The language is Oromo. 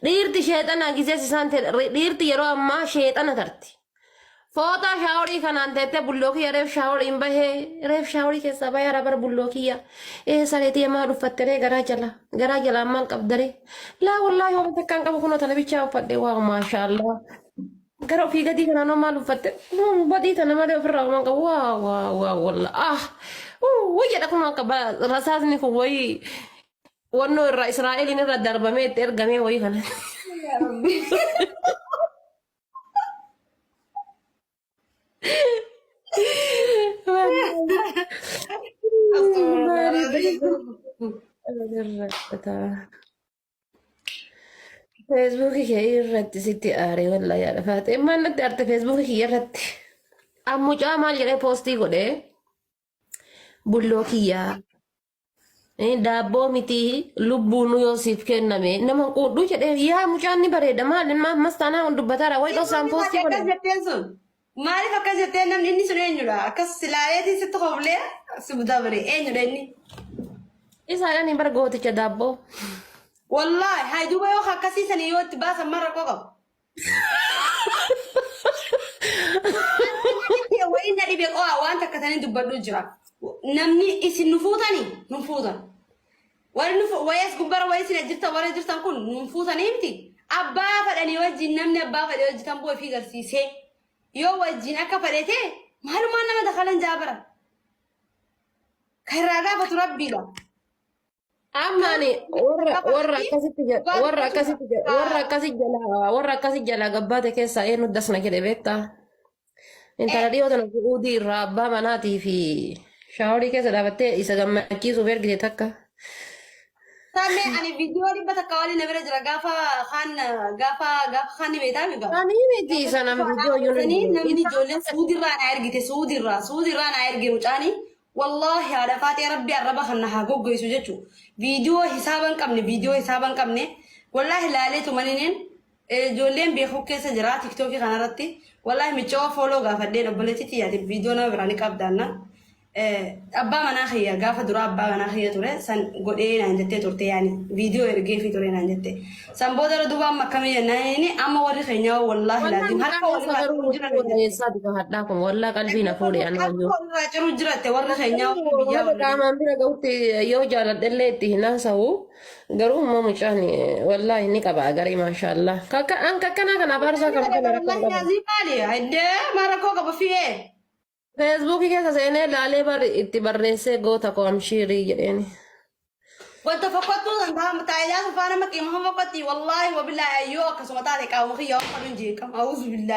dhiirti sheexana gizees isaan dhiirti yeroo ammaa sheexana tarti. Foota shaaworii kanaan teettee bullookii reef shaaworiin bahee reef shaaworii keessaa bahee arabar bullookiyya sareetii maa dhuffattere garaa jalaa maal qabdare laa wallaahi waan takkaan qabu kunoo tana bichaa uffadhe waa maashaallah gara ofii gadii kanaan maal uffatte badii tana malee ofirraa waan qabu waa wallaa wayyaadha kunoo akka rasaasni kun wayii wannoo irraa Israa'eliin irra darbamee itti ergamee wayii kana. Facebook ke irratti sitti aare walla ya dafate man natti arte Facebook ke irratti ammu maal jedhee postii godhe bullookiya daaboo miti lubbuun Yoosif kenname nama qudhu jedhee yaa mucaan ni bareeda maal mastaanaa dubbataara way dhosaan postii godhe maaliif akkas jettee namni inni sun eenyudha akkas silaayeetiin sitti hoflee sibutaa bare eenyudha inni isaadhaan hin bargooticha daabboo wallahi hayduuba yoo akkasiisanii yoo itti baasan marra qoqabu wayin na dhibee qo'aa waan takka tanii dubbadhu jira namni isin nufuutan wayas gubbara wayis na jirta warra jirtan kun nufuutanii miti abbaa fadhanii wajjin namni abbaa fadhee hojjetan bu'ee fi garsiisee yoo wajjin akka fadheete maalumaan nama dakalan jaabara kan irraa gaafatu rabbiidha. Amani warra akkasi jala gabbaate keessaa eenyu dasna jedhe beektaa intala dhiyootan uudii irraa abbaa manaatii fi shaaworii keessa dhaabattee isa gammachiisuuf ergite takka. Samme ani viidiyoo dhibba takka waliin na bira jira gaafa kaan beektaa mi gaafa. Ani miti sana viidiyoo yuuniin namni ijoolleen suudirraa na ergite suudirraa na erge mucaanii. والله هذا فاتي ربي الربا خنها جوجو يسوجتشو فيديو حسابا قبني والله لا ليتو منين جولين بيخوك كيس جرا تيك توك خنارتي والله متشوا فولو غافدين ابلتي تي هذه الفيديو نا براني قبدانا ابا مناخيه غاف درا ابا مناخيه توري سن غودين عندتي تورتي يعني فيديو يرجي في توري عندتي سن بودر دوبا مكمي ناني اما وري خينيا والله لازم هكا والله صادق هداكم والله قلبي نفوري انا راجرو جرات وري خينيا والله كمان بينا قوتي يو جال دلتي هنا سو غرو ما مشاني والله اني كبا غري ما شاء الله كاكا انك كنا بارسا كم والله لازم علي هدا ماركو كبا فيه Facebook keessa seenee laalee itti barreessee goota koo amshiirii jedheeni. Wanta fakkattu santaa mataayilaa safaana makkii maha fakkatti wallahi wabillahi ayyoo akkasuma taate qaama kiyyaa waan hin jeeqam. Auzu billahi.